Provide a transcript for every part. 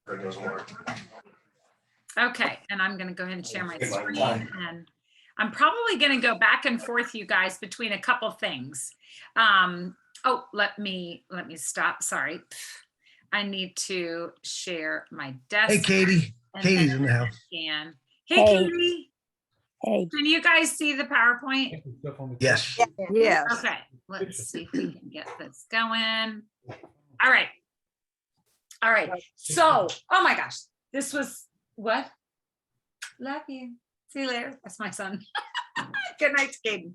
That doesn't work. Okay, and I'm going to go ahead and share my screen, and I'm probably going to go back and forth, you guys, between a couple things. Oh, let me stop. Sorry, I need to share my desk. Hey, Katie. Katie's in the house. Hey, Hey. Katie. Hey. Can you guys see the PowerPoint? Yes. Yes. Okay, let's see if we can get this going. All right. All right. So, oh my gosh, this was what? Love you. See you later. That's my son. Good night, Caden.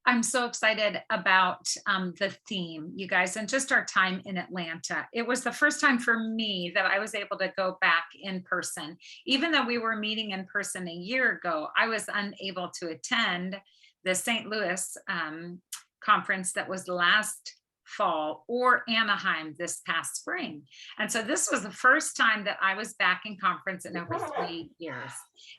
I'm so excited about the theme, you guys, and just our time in Atlanta. It was the first time for me that I was able to go back in person. Even though we were meeting in person a year ago, I was unable to attend the St. Louis conference that was last fall, or Anaheim this past spring. And so this was the first time that I was back in conference in over 3 years.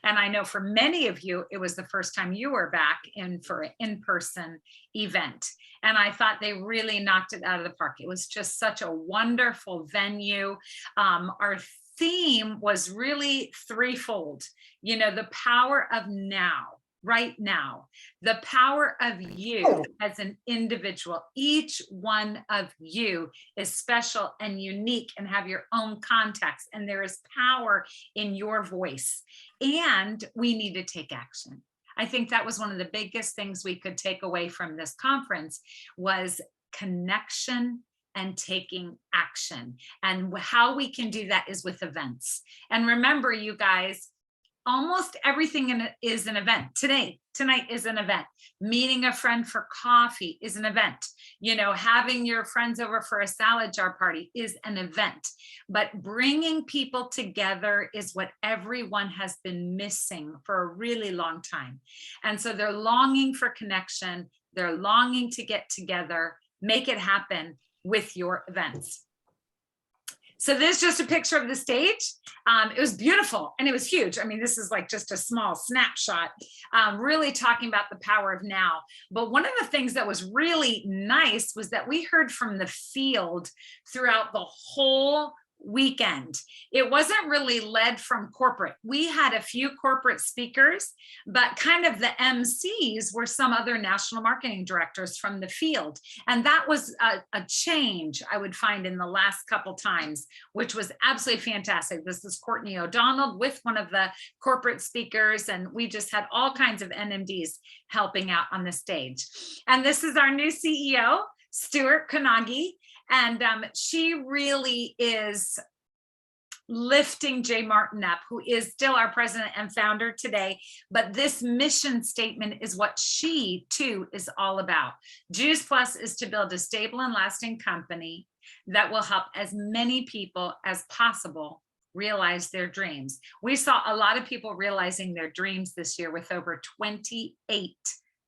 And I know for many of you, it was the first time you were back in for an in-person event. And I thought they really knocked it out of the park. It was just such a wonderful venue. Our theme was really threefold. You know, the power of now. Right now, the power of you as an individual. Each one of you is special and unique and have your own context, and there is power in your voice, and we need to take action. I think that was one of the biggest things we could take away from this conference was connection and taking action. And how we can do that is with events. And remember, you guys, almost everything is an event. Tonight is an event. Meeting a friend for coffee is an event. You know, having your friends over for a salad jar party is an event. But bringing people together is what everyone has been missing for a really long time. And so they're longing for connection. They're longing to get together, make it happen with your events. So this is just a picture of the stage. It was beautiful and it was huge. I mean, this is like just a small snapshot, really talking about the power of now. But one of the things that was really nice was that we heard from the field throughout the whole weekend. It wasn't really led from corporate. We had a few corporate speakers, but kind of the MCs were some other national marketing directors from the field. And that was a change I would find in the last couple times, which was absolutely fantastic. This is Courtney O'Donnell with one of the corporate speakers, and we just had all kinds of NMDs helping out on the stage. And this is our new CEO, Stuart Konagi. And she really is lifting Jay Martin up, who is still our president and founder today. But this mission statement is what she too is all about. Juice Plus is to build a stable and lasting company that will help as many people as possible realize their dreams. We saw a lot of people realizing their dreams this year with over 28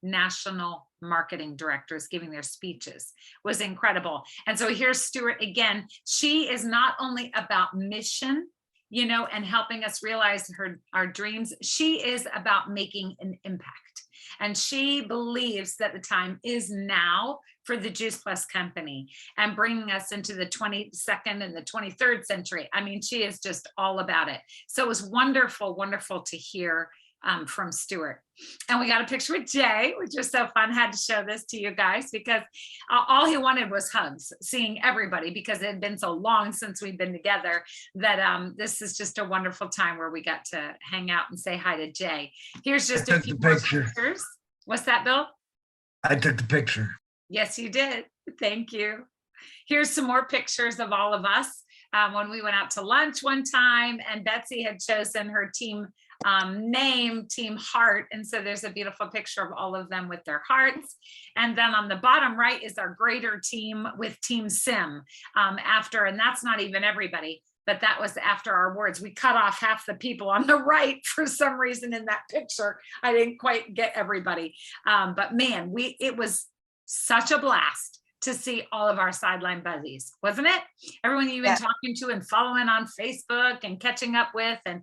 national marketing directors giving their speeches. It was incredible. And so here's Stuart again. She is not only about mission, you know, and helping us realize our dreams. She is about making an impact. And she believes that the time is now for the Juice Plus company and bringing us into the 22nd and the 23rd century. I mean, she is just all about it. So it was wonderful, wonderful to hear from Stuart. And we got a picture with Jay, which was so fun. Had to show this to you guys because all he wanted was hugs, seeing everybody, because it had been so long since we've been together that this is just a wonderful time where we got to hang out and say hi to Jay. Here's just a few more pictures. What's that, Bill? I took the picture. Yes, you did. Thank you. Here's some more pictures of all of us when we went out to lunch one time, and Betsy had chosen her team name, Team Heart, and so there's a beautiful picture of all of them with their hearts. And then on the bottom right is our greater team with Team Sim after, and that's not even everybody, but that was after our words. We cut off half the people on the right for some reason in that picture. I didn't quite get everybody, but man, it was such a blast to see all of our sideline buddies, wasn't it? Everyone you've been talking to and following on Facebook and catching up with and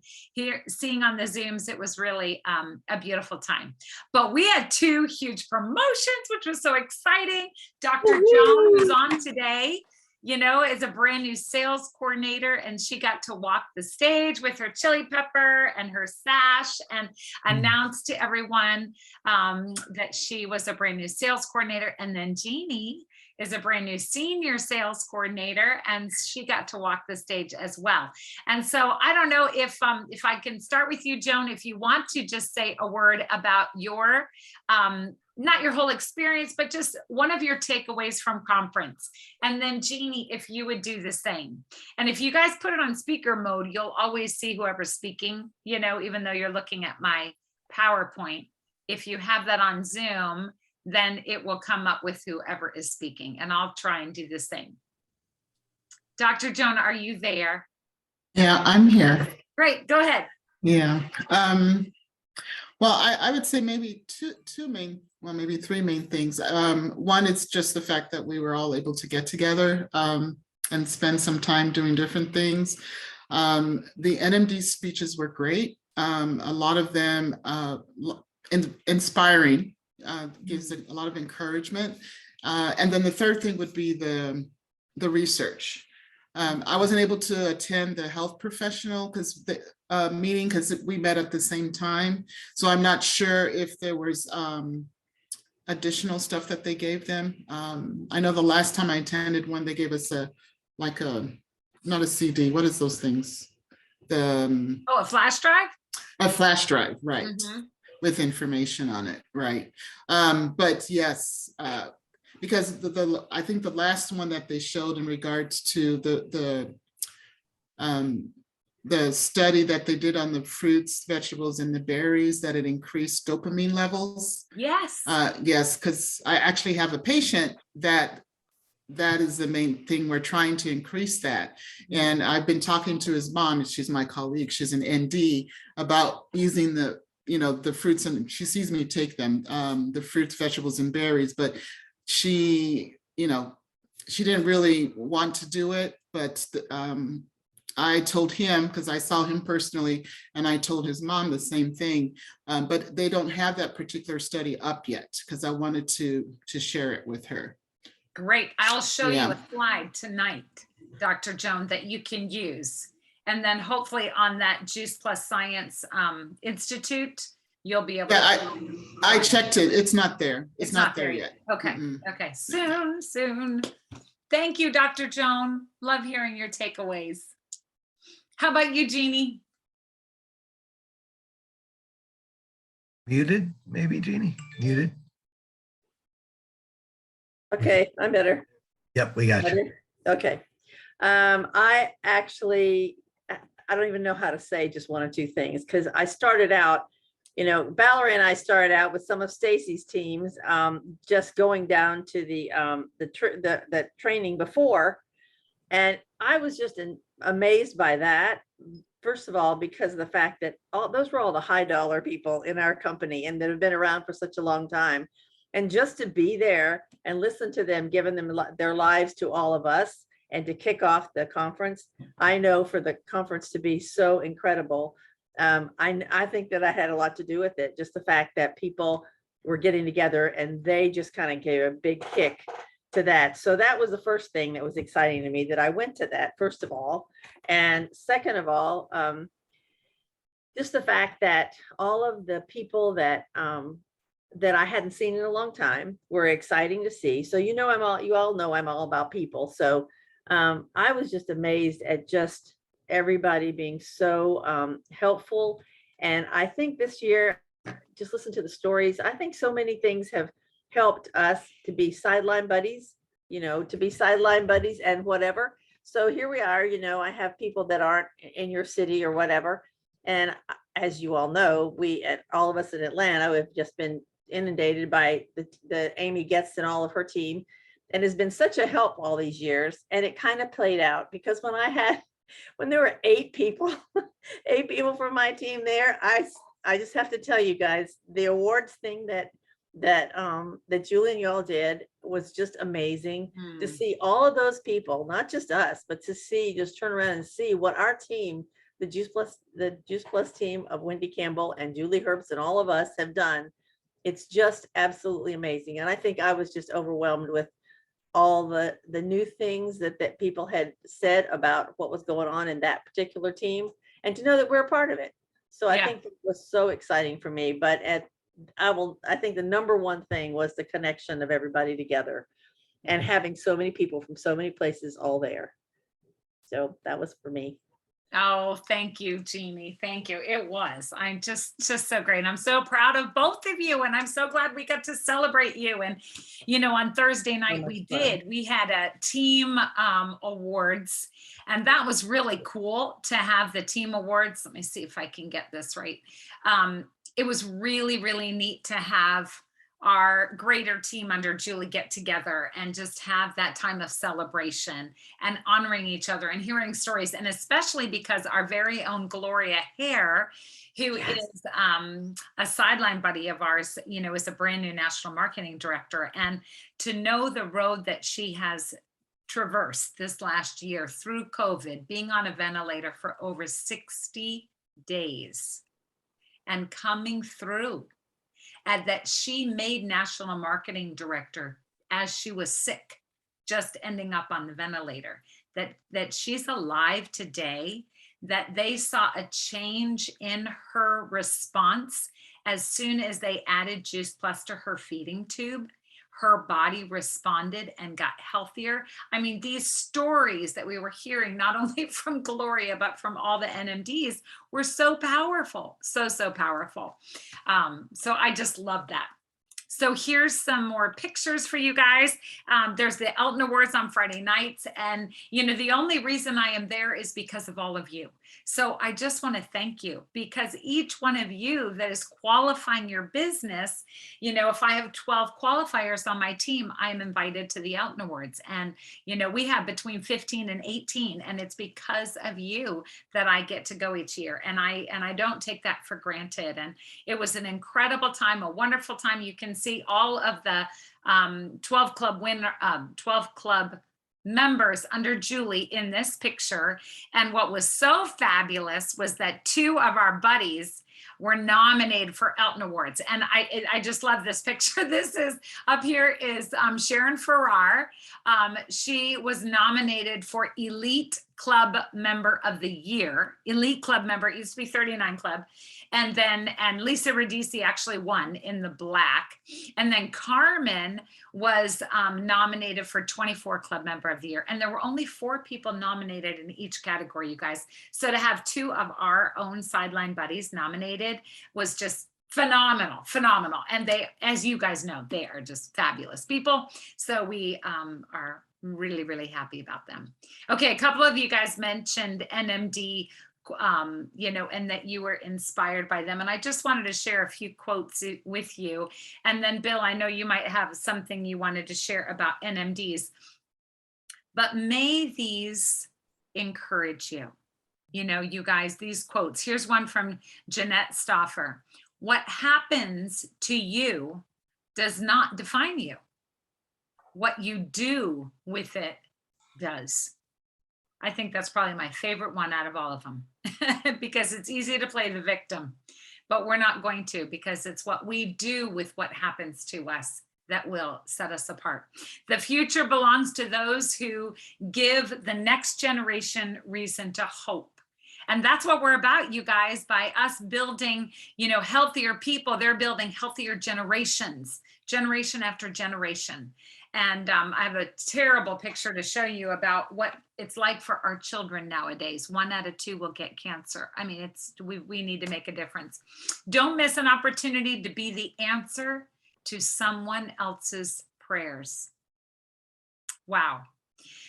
seeing on the Zooms, it was really a beautiful time. But we had two huge promotions, which was so exciting. Dr. Joan, who's on today, you know, is a brand new sales coordinator, and she got to walk the stage with her chili pepper and her sash and announce to everyone that she was a brand new sales coordinator. And then Jeannie is a brand new senior sales coordinator, and she got to walk the stage as well. And so I don't know if I can start with you, Joan, if you want to just say a word about your not your whole experience, but just one of your takeaways from conference. And then Jeannie, if you would do the same. And if you guys put it on speaker mode, you'll always see whoever's speaking, you know, even though you're looking at my PowerPoint. If you have that on Zoom, then it will come up with whoever is speaking, and I'll try and do the same. Dr. Joan, are you there? Yeah, I'm here. Great, go ahead. Yeah. Well, I would say maybe maybe three main things. One, it's just the fact that we were all able to get together and spend some time doing different things. The NMD speeches were great. A lot of them inspiring, gives a lot of encouragement. And then the third thing would be the research. I wasn't able to attend the health professional meeting because we met at the same time. So I'm not sure if there was additional stuff that they gave them. I know the last time I attended one, they gave us not a CD, what is those things? A flash drive? A flash drive, right. Mm-hmm. With information on it, right. But yes, because I think the last one that they showed in regards to the study that they did on the fruits, vegetables, and the berries, that it increased dopamine levels. Yes. Yes, because I actually have a patient that is the main thing. We're trying to increase that. And I've been talking to his mom, and she's my colleague, she's an ND, about using the fruits, and she sees me take them, the fruits, vegetables, and berries, but she didn't really want to do it. But I told him, because I saw him personally, and I told his mom the same thing, but they don't have that particular study up yet, because I wanted to share it with her. Great. I'll show you a slide tonight, Dr. Joan, that you can use. And then hopefully on that Juice Plus Science Institute, you'll be able to. I checked it. It's not there. It's not there yet. Okay. Mm-mm. Okay. Soon. Thank you, Dr. Joan. Love hearing your takeaways. How about you, Jeannie? Muted, maybe, Jeannie? Muted? Okay, I'm better. Yep, we got you. Okay. I don't even know how to say just one or two things, because I started out, Valerie and I started out with some of Stacy's teams, just going down to the training before. And I was just amazed by that. First of all, because of the fact that those were all the high dollar people in our company and that have been around for such a long time. And just to be there and listen to them, giving them their lives to all of us, and to kick off the conference, I know for the conference to be so incredible. I think that I had a lot to do with it. Just the fact that people were getting together and they just kind of gave a big kick to that. So that was the first thing that was exciting to me, that I went to that, first of all. And second of all, just the fact that all of the people that I hadn't seen in a long time were exciting to see. So you all know I'm all about people. So I was just amazed at just everybody being so helpful. And I think this year, just listen to the stories. I think so many things have helped us to be sideline buddies, and whatever. So here we are, I have people that aren't in your city or whatever. And as you all know, all of us in Atlanta have just been inundated by the Amy Getz and all of her team, and has been such a help all these years. And it kind of played out, because when there were 8 people from my team there, I just have to tell you guys, the awards thing that Julie and y'all did was just amazing. To see all of those people, not just us, but to just turn around and see what our team, the Juice Plus team of Wendy Campbell and Julie Herbst and all of us have done. It's just absolutely amazing. And I think I was just overwhelmed with all the new things that people had said about what was going on in that particular team, and to know that we're a part of it. So I Yeah. think it was so exciting for me, but I think the number one thing was the connection of everybody together and having so many people from so many places all there. So that was for me. Oh, thank you, Jeannie. Thank you. It was. I'm just so great. I'm so proud of both of you, and I'm so glad we got to celebrate you. And on Thursday night much fun. we had a team awards, and that was really cool to have the team awards. Let me see if I can get this right. It was really, really neat to have our greater team under Julie get together and just have that time of celebration and honoring each other and hearing stories. And especially because our very own Gloria Hare, who is a sideline buddy of ours, is a brand new national marketing director. And to know the road that she has traversed this last year through COVID, being on a ventilator for over 60 days and coming through, and that she made national marketing director as she was sick, just ending up on the ventilator, that she's alive today, that they saw a change in her response as soon as they added Juice Plus to her feeding tube. Her body responded and got healthier. I mean, these stories that we were hearing, not only from Gloria, but from all the NMDs, were so powerful, so powerful. So I just love that. So here's some more pictures for you guys. There's the Elton Awards on Friday nights. And, the only reason I am there is because of all of you. So I just want to thank you, because each one of you that is qualifying your business, if I have 12 qualifiers on my team, I am invited to the Elton Awards. And, we have between 15 and 18, and it's because of you that I get to go each year. And I don't take that for granted. And it was an incredible time, a wonderful time. You can see all of the 12 club members under Julie in this picture. And what was so fabulous was that 2 of our buddies were nominated for Elton Awards. And I just love this picture. This is up here is Sharon Farrar. She was nominated for Elite Club Member of the Year. Elite Club Member, it used to be 39 Club. And Lisa Radici actually won in the black. And then Carmen was nominated for 24 Club Member of the Year. And there were only 4 people nominated in each category, you guys. So to have 2 of our own sideline buddies nominated was just phenomenal. And they, as you guys know, they are just fabulous people. So we are really, really happy about them. Okay, a couple of you guys mentioned NMD, and that you were inspired by them. And I just wanted to share a few quotes with you. And then Bill, I know you might have something you wanted to share about NMDs, but may these encourage you. You guys, these quotes. Here's one from Jeanette Stauffer. What happens to you does not define you. What you do with it does. I think that's probably my favorite one out of all of them because it's easy to play the victim, but we're not going to, because it's what we do with what happens to us that will set us apart. The future belongs to those who give the next generation reason to hope. And that's what we're about, you guys. By us building, healthier people, they're building healthier generations, generation after generation. And I have a terrible picture to show you about what it's like for our children nowadays. 1 out of 2 will get cancer. I mean, we need to make a difference. Don't miss an opportunity to be the answer to someone else's prayers. Wow.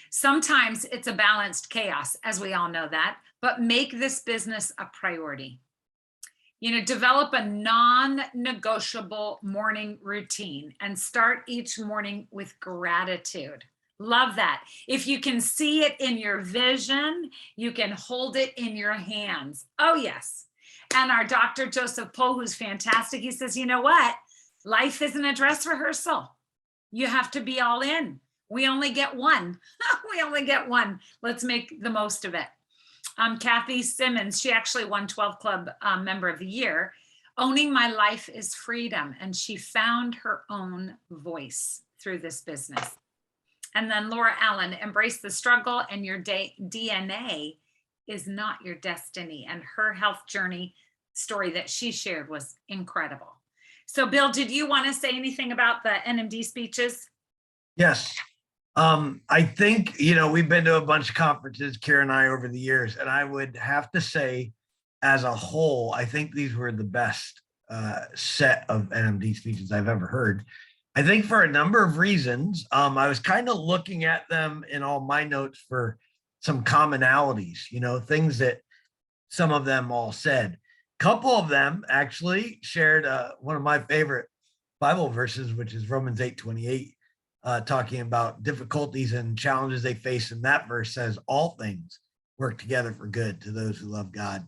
Sometimes it's a balanced chaos, as we all know that, but make this business a priority. Develop a non-negotiable morning routine and start each morning with gratitude. Love that. If you can see it in your vision, you can hold it in your hands. Oh, yes. And our Dr. Joseph Poe, who's fantastic, he says, you know what? Life isn't a dress rehearsal. You have to be all in. We only get one. We only get one. Let's make the most of it. Kathy Simmons, she actually won 12 Club Member of the Year. Owning my life is freedom. And she found her own voice through this business. And then Laura Allen, embrace the struggle and your DNA is not your destiny. And her health journey story that she shared was incredible. So Bill, did you want to say anything about the NMD speeches? Yes. I think, we've been to a bunch of conferences, Kara and I, over the years, and I would have to say, as a whole, I think these were the best set of NMD speeches I've ever heard. I think for a number of reasons. I was kind of looking at them in all my notes for some commonalities, things that some of them all said. A couple of them actually shared one of my favorite Bible verses, which is Romans 8:28. Talking about difficulties and challenges they face. And that verse says, all things work together for good to those who love God,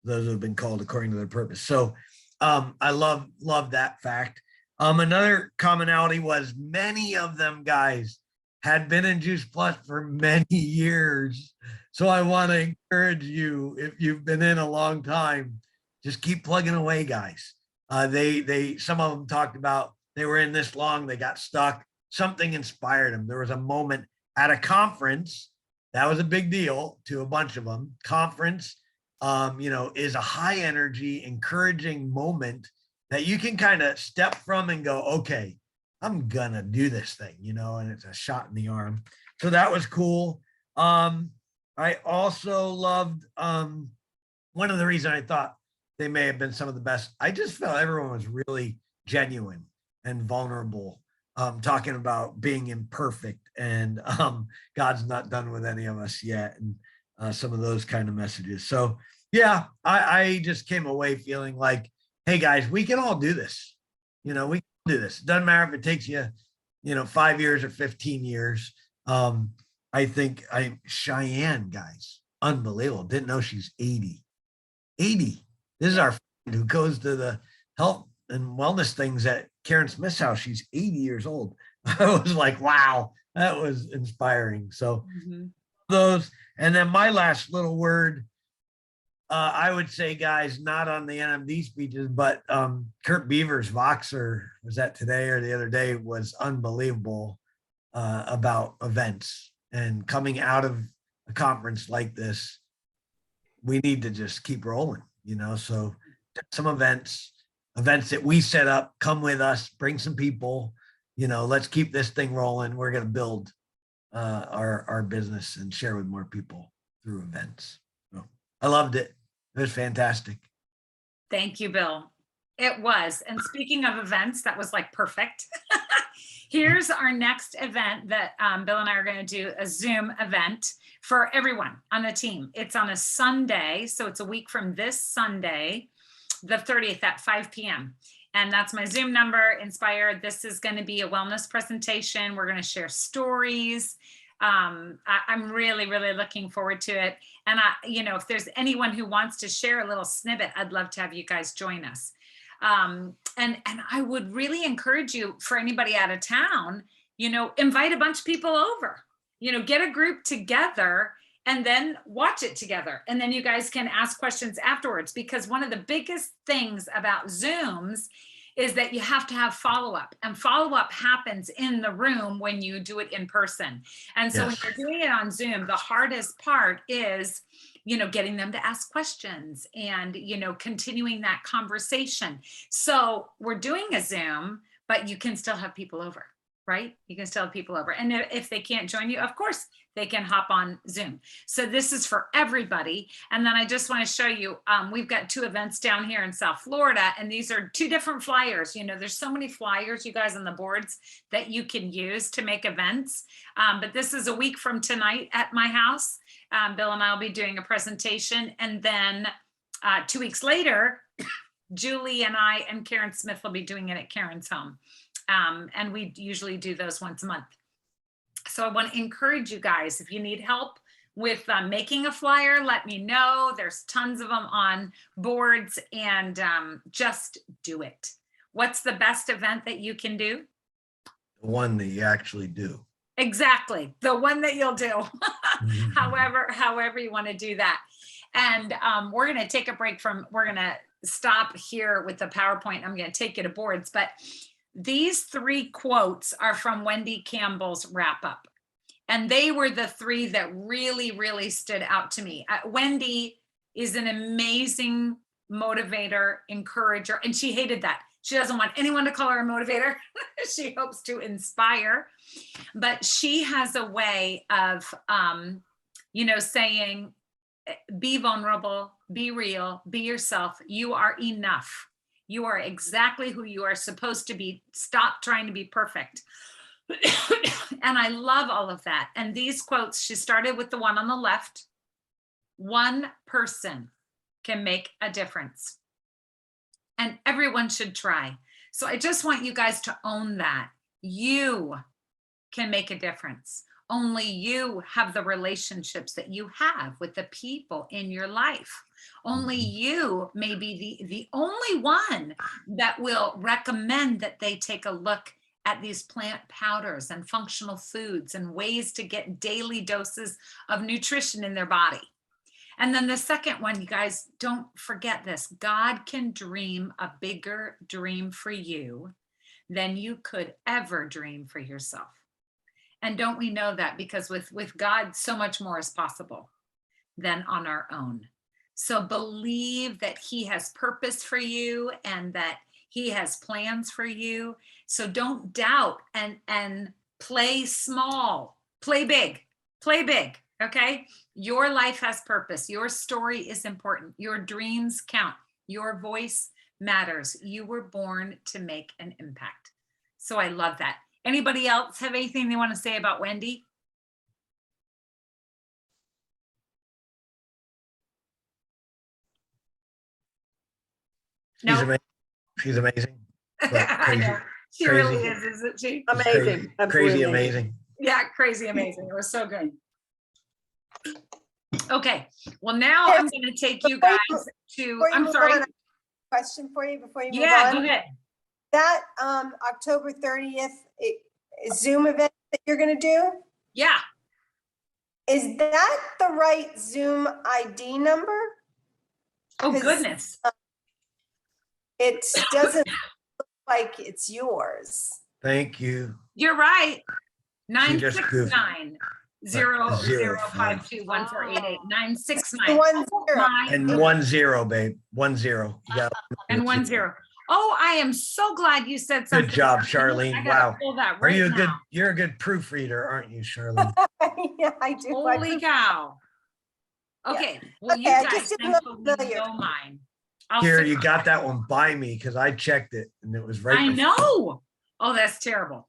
those who have been called according to their purpose. So I love that fact. Another commonality was many of them guys had been in Juice Plus for many years. So I want to encourage you, if you've been in a long time, just keep plugging away, guys. Some of them talked about they were in this long, they got stuck. Something inspired them. There was a moment at a conference that was a big deal to a bunch of them. Conference, is a high energy, encouraging moment that you can kind of step from and go, okay, I'm gonna do this thing, and it's a shot in the arm. So that was cool. I also loved one of the reasons I thought they may have been some of the best. I just felt everyone was really genuine and vulnerable. Talking about being imperfect and God's not done with any of us yet, and some of those kind of messages. So yeah, I just came away feeling like, hey guys, we can all do this. We can do this. Doesn't matter if it takes you, 5 years or 15 years. I think Cheyenne, guys, unbelievable. Didn't know she's 80. 80. This is our friend who goes to the health and wellness things at Karen Smith's house. She's 80 years old. I was like, wow, that was inspiring. So those, and then my last little word, I would say, guys, not on the NMD speeches, but Kurt Beaver's Voxer, was that today or the other day, was unbelievable about events and coming out of a conference like this. We need to just keep rolling, so some events that we set up, come with us, bring some people, let's keep this thing rolling. We're going to build our business and share with more people through events. So I loved it. It was fantastic. Thank you, Bill. It was. And speaking of events, that was like perfect. Here's our next event that Bill and I are going to do, a Zoom event for everyone on the team. It's on a Sunday. So it's a week from this Sunday, the 30th at 5 p.m. And that's my Zoom number, Inspire. This is going to be a wellness presentation. We're going to share stories. I'm really, really looking forward to it. And if there's anyone who wants to share a little snippet, I'd love to have you guys join us. And I would really encourage you, for anybody out of town, invite a bunch of people over, get a group together and then watch it together. And then you guys can ask questions afterwards, because one of the biggest things about Zooms is that you have to have follow-up, and follow-up happens in the room when you do it in person. And so when you're doing it on Zoom, the hardest part is, getting them to ask questions and, continuing that conversation. So we're doing a Zoom, but you can still have people over, right? You can still have people over. And if they can't join you, of course, they can hop on Zoom. So this is for everybody. And then I just want to show you, we've got 2 events down here in South Florida, and these are 2 different flyers. There's so many flyers, you guys, on the boards that you can use to make events. But this is a week from tonight at my house. Bill and I will be doing a presentation. And then 2 weeks later, Julie and I and Karen Smith will be doing it at Karen's home. And we usually do those once a month. So I want to encourage you guys, if you need help with making a flyer, let me know. There's tons of them on boards, and just do it. What's the best event that you can do? The one that you actually do. Exactly. The one that you'll do. However you want to do that. And we're going to take a break we're going to stop here with the PowerPoint. I'm going to take you to boards, but these 3 quotes are from Wendy Campbell's wrap up. And they were the three that really, really stood out to me. Wendy is an amazing motivator, encourager, and she hated that. She doesn't want anyone to call her a motivator. She hopes to inspire, but she has a way of, saying, be vulnerable, be real, be yourself. You are enough. You are exactly who you are supposed to be. Stop trying to be perfect. And I love all of that. And these quotes, she started with the one on the left. One person can make a difference. And everyone should try. So I just want you guys to own that. You can make a difference. Only you have the relationships that you have with the people in your life. Only you may be the only one that will recommend that they take a look at these plant powders and functional foods and ways to get daily doses of nutrition in their body. And then the second one, you guys, don't forget this. God can dream a bigger dream for you than you could ever dream for yourself. And don't we know that? Because with God, so much more is possible than on our own. So believe that he has purpose for you and that he has plans for you. So don't doubt and play small, play big, okay? Your life has purpose. Your story is important. Your dreams count. Your voice matters. You were born to make an impact. So I love that. Anybody else have anything they want to say about Wendy? She's No. amazing. She's amazing. But I crazy, know. She crazy. really is, isn't she? Amazing. crazy, Absolutely crazy amazing. Yeah, crazy amazing. It was so good. Okay, well now I'm going to take you guys to, Before you I'm move sorry. on, I have a question for you before you move Yeah, on. go ahead. That October 30th Zoom event that you're going to do, Yeah, is that the right Zoom ID number? oh 'Cause goodness. It doesn't look like it's yours. Thank you. You're right. She just goofed. 969-0052148 The 969 1-0. And 1-0, babe. 1-0. You got and 10. Oh, I am so glad you said something. Good job, I Charlene. gotta Wow. pull that Are right you a good? now. You're a good proofreader, aren't you, Charlene? Yeah, I do. Holy cow. Okay, well, you Okay, I guys just didn't know thankfully familiar. know mine. I'll Here, fix you it. got that one by me because I checked it and it was right. I before- know. Oh, that's terrible.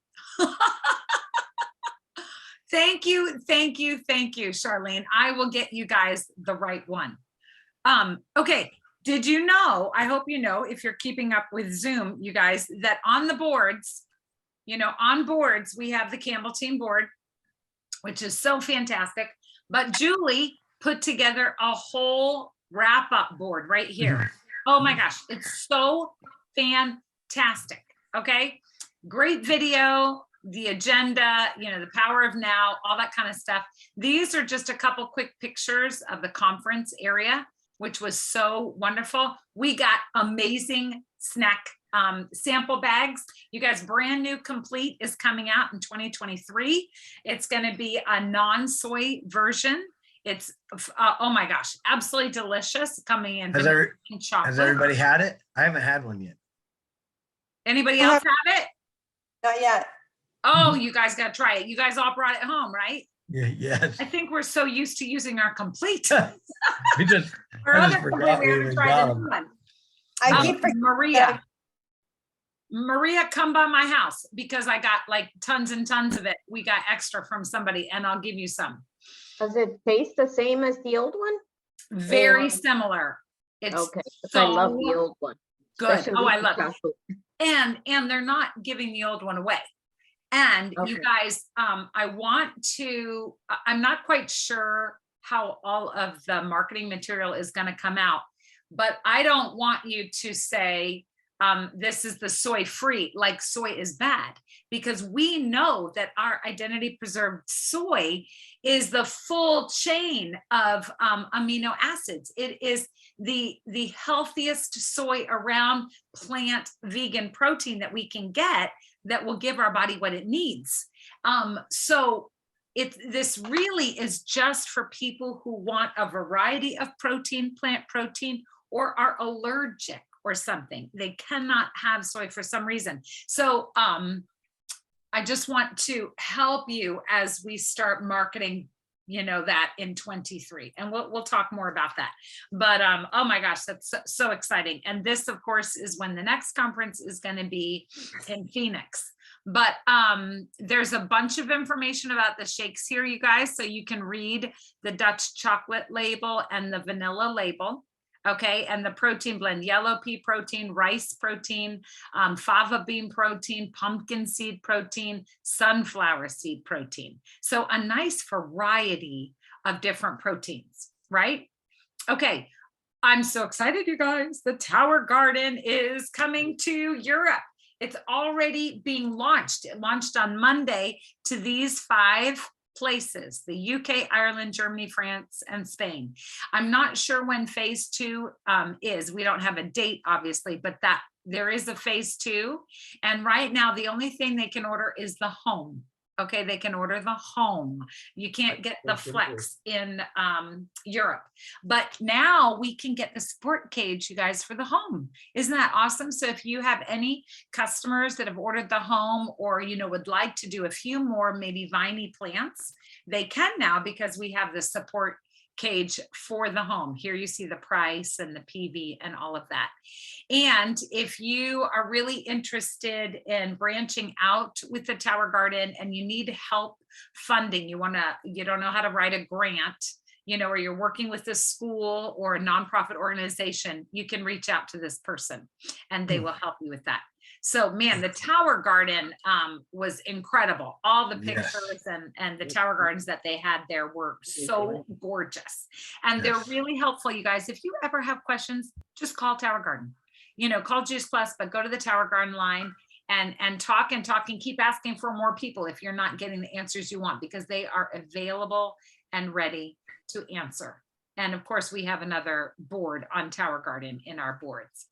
Thank you, Charlene. I will get you guys the right one. Okay, did you know, I hope you know, if you're keeping up with Zoom, you guys, that on the boards, on boards, we have the Campbell team board, which is so fantastic. But Julie put together a whole wrap-up board right here. Oh my gosh, it's so fantastic. Okay, great video, the agenda, the power of now, all that kind of stuff. These are just a couple quick pictures of the conference area, which was so wonderful. We got amazing snack sample bags. You guys, brand new complete is coming out in 2023. It's going to be a non-soy version. It's oh my gosh, absolutely delicious, coming in Has chocolate. everybody had it? I haven't had one yet. Anybody else have it? Not yet. Oh, you guys got to try it. You guys all brought it home, right? Yeah, yes. I think we're so used to using our complete. We just, Our I just other forgot complete, we we haven't even tried got the them. new one. I keep forgetting. Maria, come by my house because I got like tons and tons of it. We got extra from somebody and I'll give you some. Does it taste the same as the old one? Very Yeah. similar. It's Okay, 'cause I love the so old one. good. especially Oh, I the love it. chocolate. And they're not giving the old one away. And you Okay. guys, I'm not quite sure how all of the marketing material is going to come out, but I don't want you to say, this is the soy free, like soy is bad, because we know that our identity preserved soy is the full chain of amino acids. It is the healthiest soy around, plant vegan protein that we can get that will give our body what it needs. So this really is just for people who want a variety of protein, plant protein, or are allergic or something. They cannot have soy for some reason. So I just want to help you as we start marketing, you know, that in 23, and we'll talk more about that. But oh my gosh, that's so exciting. And this, of course, is when the next conference is going to be in Phoenix. But there's a bunch of information about the shakes here, you guys, so you can read the Dutch chocolate label and the vanilla label. Okay, and the protein blend: yellow pea protein, rice protein, fava bean protein, pumpkin seed protein, sunflower seed protein. So a nice variety of different proteins, right? Okay, I'm so excited, you guys. The Tower Garden is coming to Europe. It's already being launched. It launched on Monday to these 5 places: the UK, Ireland, Germany, France, and Spain. I'm not sure when phase 2 is. We don't have a date, obviously, but that there is a phase 2. And right now, the only thing they can order is the home. Okay, they can order the home. You can't get the flex in Europe. But now we can get the support cage, you guys, for the home. Isn't that awesome? So if you have any customers that have ordered the home, or, you know, would like to do a few more maybe viney plants, they can now, because we have the support cage for the home. Here you see the price and the PV and all of that. And if you are really interested in branching out with the Tower Garden and you need help funding, you don't know how to write a grant, you know, or you're working with a school or a nonprofit organization, you can reach out to this person and they will help you with that. So man, the Tower Garden was incredible. All the pictures and the Tower Gardens that they had there were so gorgeous. And they're really helpful, you guys. If you ever have questions, just call Tower Garden. You know, call Juice Plus, but go to the Tower Garden line and talk and keep asking for more people if you're not getting the answers you want, because they are available and ready to answer. And of course, we have another board on Tower Garden in our boards.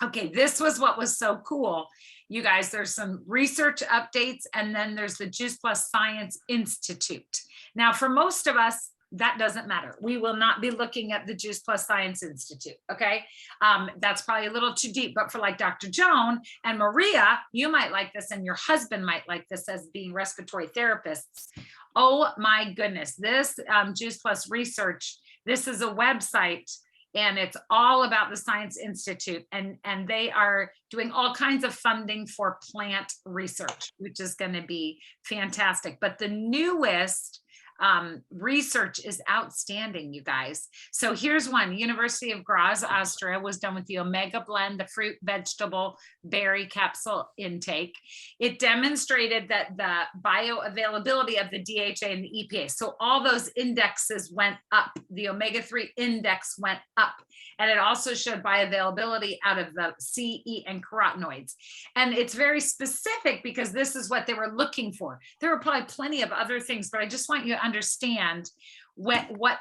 Okay, this was what was so cool, you guys. There's some research updates, and then there's the Juice Plus Science Institute. Now, for most of us, that doesn't matter. We will not be looking at the Juice Plus Science Institute, okay? That's probably a little too deep, but for like Dr. Joan and Maria, you might like this, and your husband might like this as being respiratory therapists. Oh my goodness, this Juice Plus research, this is a website, and it's all about the Science Institute, and they are doing all kinds of funding for plant research, which is going to be fantastic. But the newest research is outstanding, you guys. So here's one. University of Graz, Austria, was done with the omega blend, the fruit, vegetable, berry capsule intake. It demonstrated that the bioavailability of the DHA and the EPA, so all those indexes went up. The omega-3 index went up. And it also showed bioavailability out of the C, E, and carotenoids. And it's very specific because this is what they were looking for. There are probably plenty of other things, but I just want you to understand what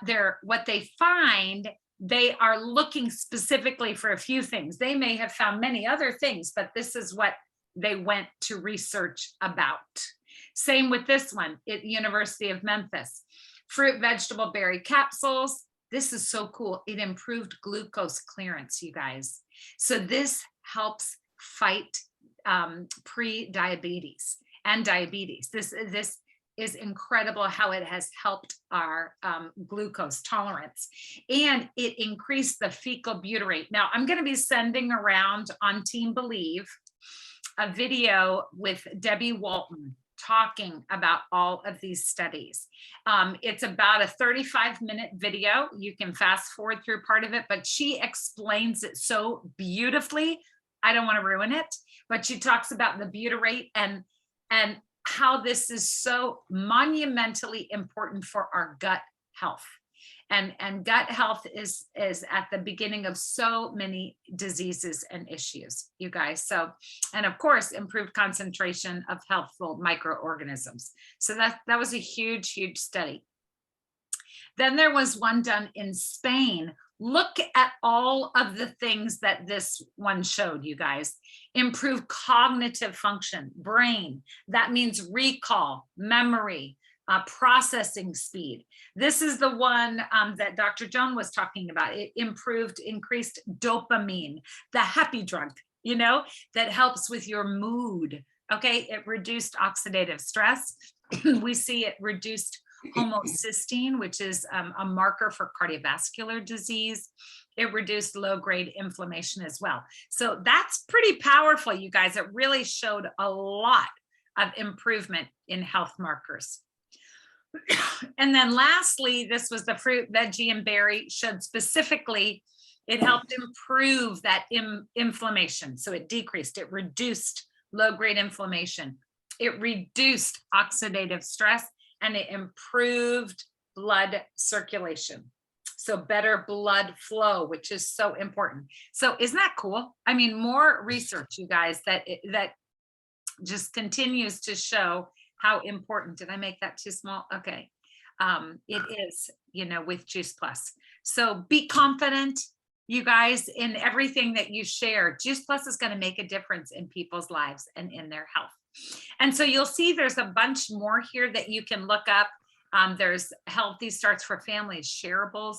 they find. They are looking specifically for a few things. They may have found many other things, but this is what they went to research about. Same with this one at University of Memphis. Fruit, vegetable, berry capsules. This is so cool. It improved glucose clearance, you guys. So this helps fight pre-diabetes and diabetes. This is incredible how it has helped our glucose tolerance, and it increased the fecal butyrate. Now I'm going to be sending around on Team Believe a video with Debbie Walton talking about all of these studies. It's about a 35-minute video. You can fast forward through part of it, but she explains it so beautifully. I don't want to ruin it, but she talks about the butyrate and how this is so monumentally important for our gut health. And gut health is at the beginning of so many diseases and issues, you guys. So, and of course, improved concentration of healthful microorganisms. So that was a huge, huge study. Then there was one done in Spain. Look at all of the things that this one showed, you guys. Improved cognitive function, brain. That means recall, memory, processing speed. This is the one that Dr. Joan was talking about. It increased dopamine, the happy drug, you know, that helps with your mood. Okay, it reduced oxidative stress. We see it reduced homocysteine, which is a marker for cardiovascular disease. It reduced low-grade inflammation as well. So that's pretty powerful, you guys. It really showed a lot of improvement in health markers. And then lastly, this was the fruit, veggie, and berry, showed specifically it helped improve that inflammation. So it decreased, it reduced low-grade inflammation. It reduced oxidative stress, and it improved blood circulation. So better blood flow, which is so important. So isn't that cool? I mean, more research, you guys, that just continues to show how important. Did I make that too small? Okay. It is, you know, with Juice Plus. So be confident, you guys, in everything that you share. Juice Plus is going to make a difference in people's lives and in their health. And so you'll see there's a bunch more here that you can look up. There's Healthy Starts for Families, shareables.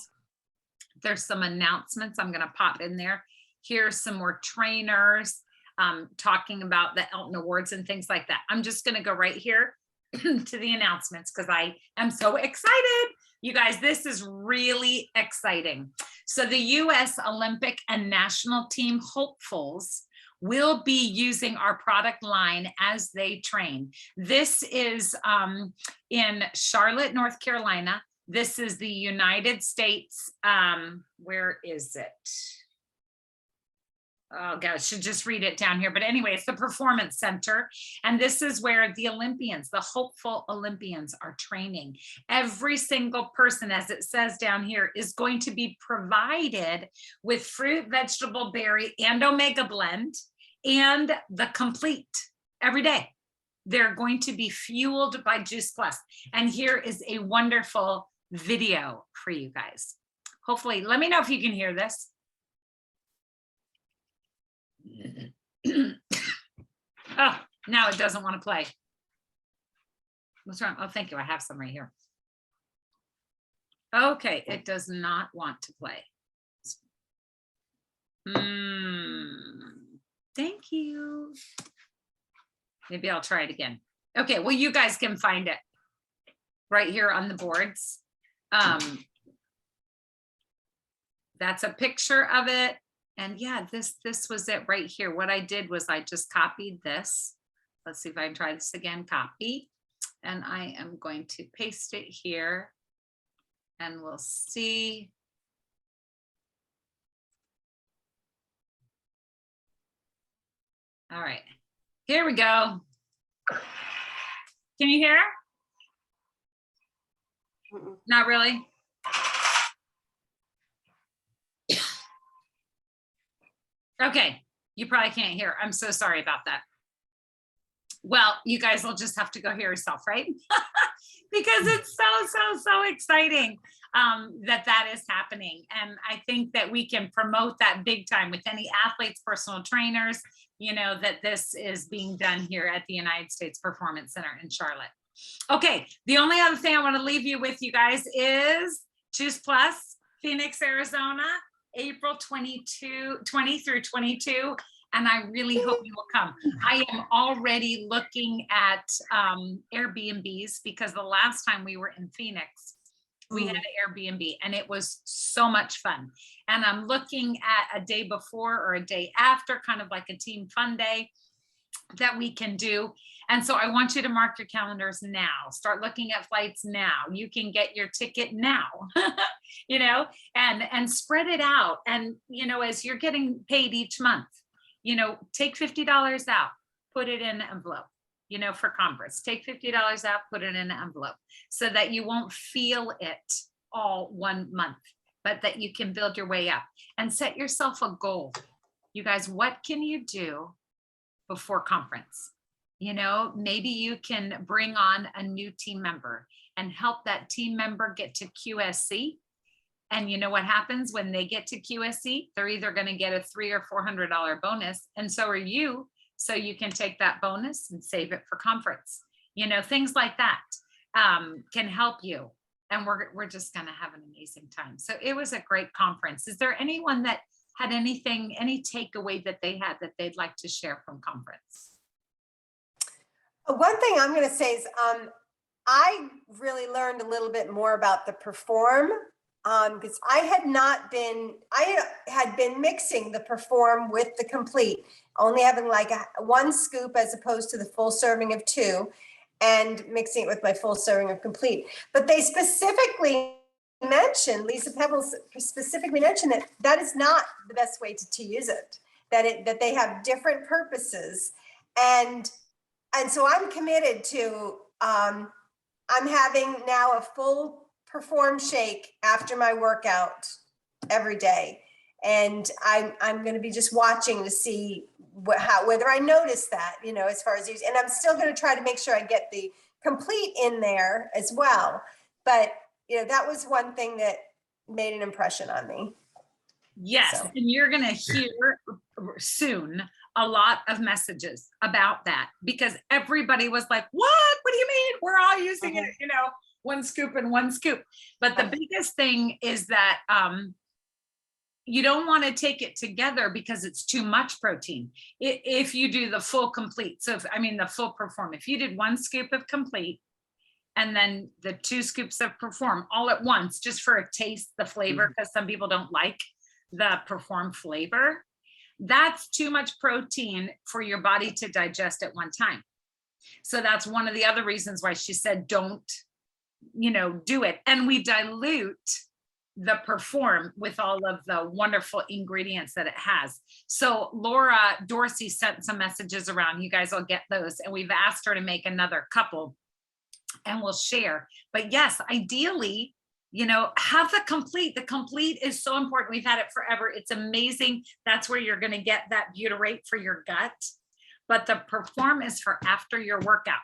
There's some announcements I'm going to pop in there. Here's some more trainers talking about the Elton Awards and things like that. I'm just going to go right here to the announcements because I am so excited. You guys, this is really exciting. So the U.S. Olympic and national team hopefuls will be using our product line as they train. This is in Charlotte, North Carolina. This is the United States. Where is it? Oh gosh, I should just read it down here. But anyway, it's the Performance Center. And this is where the Olympians, the hopeful Olympians, are training. Every single person, as it says down here, is going to be provided with fruit, vegetable, berry, and omega blend, and the complete every day. They're going to be fueled by Juice Plus. And here is a wonderful video for you guys. Hopefully, let me know if you can hear this. Oh, now it doesn't want to play. What's wrong? Oh, thank you. I have some right here. Okay, it does not want to play. Thank you. Maybe I'll try it again. Okay, well, you guys can find it right here on the boards. That's a picture of it. And yeah, this was it right here. What I did was I just copied this. Let's see if I can try this again. Copy. And I am going to paste it here. And we'll see. All right, here we go. Can you hear? Not really. Okay, you probably can't hear. I'm so sorry about that. Well, you guys will just have to go hear yourself, right? Because it's so exciting that is happening. And I think that we can promote that big time with any athletes, personal trainers, you know, that this is being done here at the United States Performance Center in Charlotte. Okay, the only other thing I want to leave you with, you guys, is Juice Plus, Phoenix, Arizona, April 20 through 22. And I really hope you will come. I am already looking at Airbnbs because the last time we were in Phoenix, we had an Airbnb and it was so much fun. And I'm looking at a day before or a day after, kind of like a team fun day that we can do. And so I want you to mark your calendars now. Start looking at flights now. You can get your ticket now, you know, and spread it out. And, you know, as you're getting paid each month, you know, take $50 out, put it in an envelope, you know, for conference. Take $50 out, put it in an envelope so that you won't feel it all one month, but that you can build your way up and set yourself a goal. You guys, what can you do before conference? You know, maybe you can bring on a new team member and help that team member get to QSC. And you know what happens when they get to QSC? They're either going to get a $300 or $400 bonus, and so are you. So you can take that bonus and save it for conference. You know, things like that. can help you. And we're just gonna have an amazing time. So it was a great conference. Is there anyone that had anything, any takeaway that they had that they'd like to share from conference? One thing I'm going to say is I really learned a little bit more about the Perform because I had been mixing the Perform with the Complete, only having like one scoop as opposed to the full serving of 2, and mixing it with my full serving of Complete. But they specifically mentioned, Lisa Pebbles specifically mentioned that is not the best way to use it, that they have different purposes. And so I'm committed to, I'm having now a full Perform shake after my workout every day. And I'm going to be just watching to see whether I notice that, as far as use. And I'm still going to try to make sure I get the Complete in there as well. But, that was one thing that made an impression on me. Yes, So. and you're going to hear soon a lot of messages about that, because everybody was like, what do you mean? We're all using it, one scoop and one scoop. But the biggest thing is that you don't want to take it together because it's too much protein. If you do the full Complete, so the full Perform, if you did 1 scoop of Complete and then the 2 scoops of Perform all at once, just for a taste, the flavor, because some people don't like the Perform flavor, that's too much protein for your body to digest at one time. So that's one of the other reasons why she said, don't, do it. And we dilute the Perform with all of the wonderful ingredients that it has. So Laura Dorsey sent some messages around. You guys will get those. And we've asked her to make another couple and we'll share. But yes, ideally, have the Complete. The Complete is so important. We've had it forever. It's amazing. That's where you're going to get that butyrate for your gut. But the Perform is for after your workout,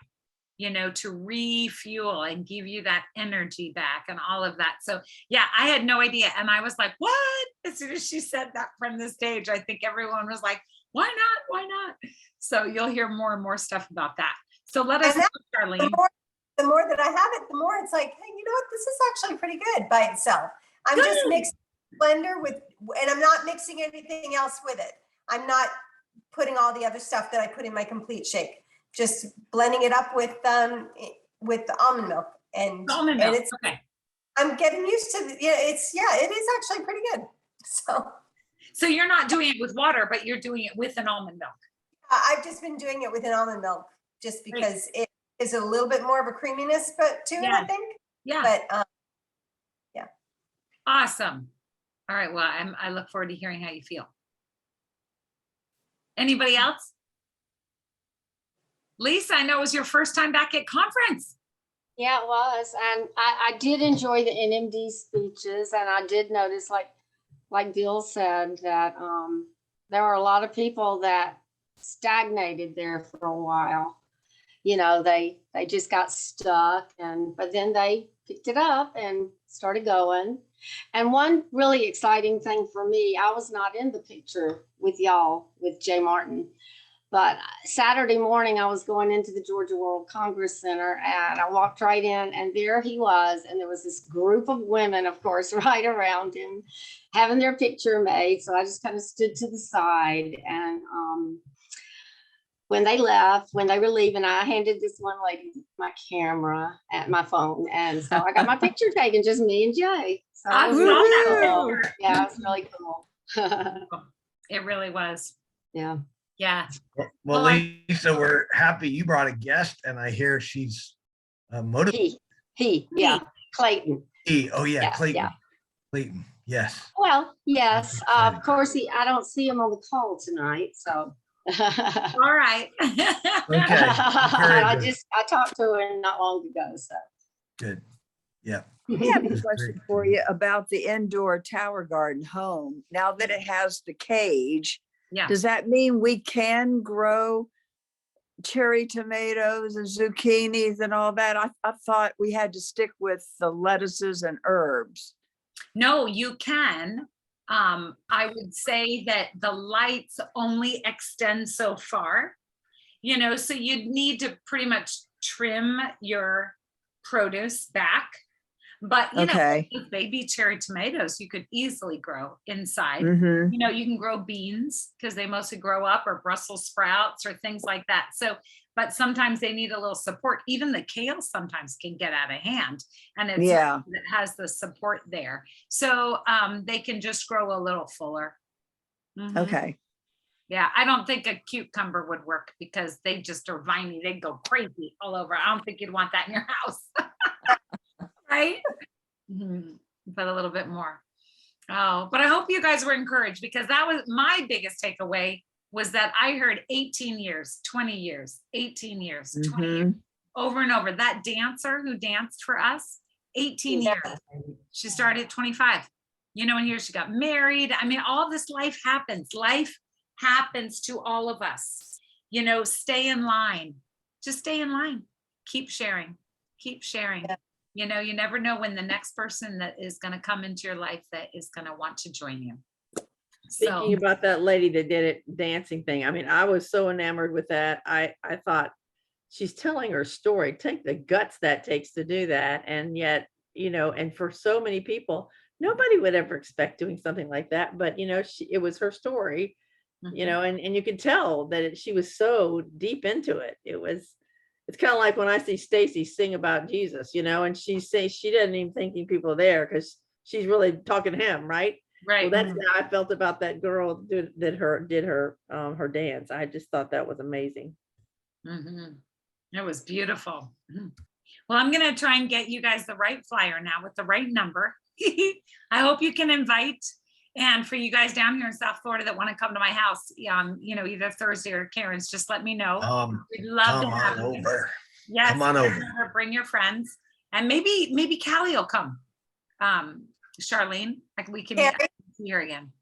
to refuel and give you that energy back and all of that. So yeah, I had no idea. And I was like, what? As soon as she said that from the stage, I think everyone was like, why not? Why not? So you'll hear more and more stuff about that. So let us know, Charlene. The more that I have it, the more it's like, hey, you know what? This is actually pretty good by itself. I'm just mixing blender with, and I'm not mixing anything else with it. I'm not putting all the other stuff that I put in my Complete shake. Just blending it up with the almond milk, and it's okay. I'm getting used to it is actually pretty good. So you're not doing it with water, but you're doing it with an almond milk. I've just been doing it with an almond milk just because it is a little bit more of a creaminess to it, I think. Yeah. But yeah. Awesome. All right. Well, I look forward to hearing how you feel. Anybody else? Lisa, I know it was your first time back at conference. Yeah, it was. And I did enjoy the NMD speeches. And I did notice, like Bill said, that there were a lot of people that stagnated there for a while. They just got stuck, but then they picked it up and started going. And one really exciting thing for me, I was not in the picture with y'all, with Jay Martin. But Saturday morning, I was going into the Georgia World Congress Center, and I walked right in, and there he was. And there was this group of women, of course, right around him, having their picture made. So I just kind of stood to the side. And when they left, when they were leaving, I handed this one lady my camera and my phone. And so I got my picture taken, just me and Jay. So I saw that cool. Yeah, it's really cool. It really was. Yeah. Yeah. Well, Lisa, we're happy you brought a guest, and I hear she's motivated. Clayton. Clayton. Yeah. Clayton, yes. Well, yes. Of course, I don't see him on the call tonight, so. All right. Okay. I talked to him not long ago, so. Good. Yeah. I have a question for you about the indoor tower garden home. Now that it has the cage, does that mean we can grow cherry tomatoes and zucchinis and all that? I thought we had to stick with the lettuces and herbs. No, you can. I would say that the lights only extend so far, so you'd need to pretty much trim your produce back. But you know, Okay. with baby cherry tomatoes, you could easily grow inside. Mhm. You know, you can grow beans because they mostly grow up, or Brussels sprouts or things like that. So, but sometimes they need a little support. Even the kale sometimes can get out of hand, and it's Yeah. it has the support there. So they can just grow a little fuller. Mhm. Okay. Yeah, I don't think a cucumber would work because they just are viney. They go crazy all over. I don't think you'd want that in your house. Right? Mhm. But a little bit more. Oh, but I hope you guys were encouraged, because that was my biggest takeaway, was that I heard 18 years, 20 years, 18 years, 20 years, over and over. That dancer who danced for us, 18 Yeah. years. She started at 25. You know, and here she got married. I mean, all this life happens. Life happens to all of us. You know, stay in line. Just stay in line. Keep sharing. Keep sharing. Yeah. You know, you never know when the next person that is going to come into your life that is going to want to join you. Speaking about that lady that did it dancing thing, I mean, I was so enamored with that. I thought, she's telling her story. Take the guts that takes to do that. And yet, you know, and for so many people, nobody would ever expect doing something like that. But, you know, it was her story, you know, and you could tell that she was so deep into it. It's kind of like when I see Stacy sing about Jesus, you know, and she says she doesn't even think people are there because she's really talking to him, right? Right. Well, that's how I felt about that girl did her dance. I just thought that was amazing. It was beautiful. Well, I'm going to try and get you guys the right flyer now with the right number. I hope you can invite. And for you guys down here in South Florida that want to come to my house, you know, either Thursday or Karen's, just let me know. We'd love to Come have on you. over. Yes, Come on over. bring your friends, and maybe Callie will come. Charlene, like we can meet Carrie? here again.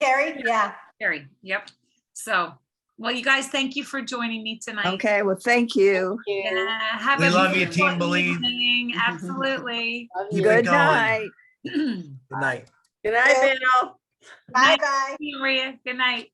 Carrie, yeah. Carrie, yep. So, well, you guys, thank you for joining me tonight. Okay. Well, thank you. Yeah, have We a love you, beautiful Team Believe. evening. Absolutely. Keep Good it going. night. Good night. Good night, Benno. Bye-bye. Maria. Good night.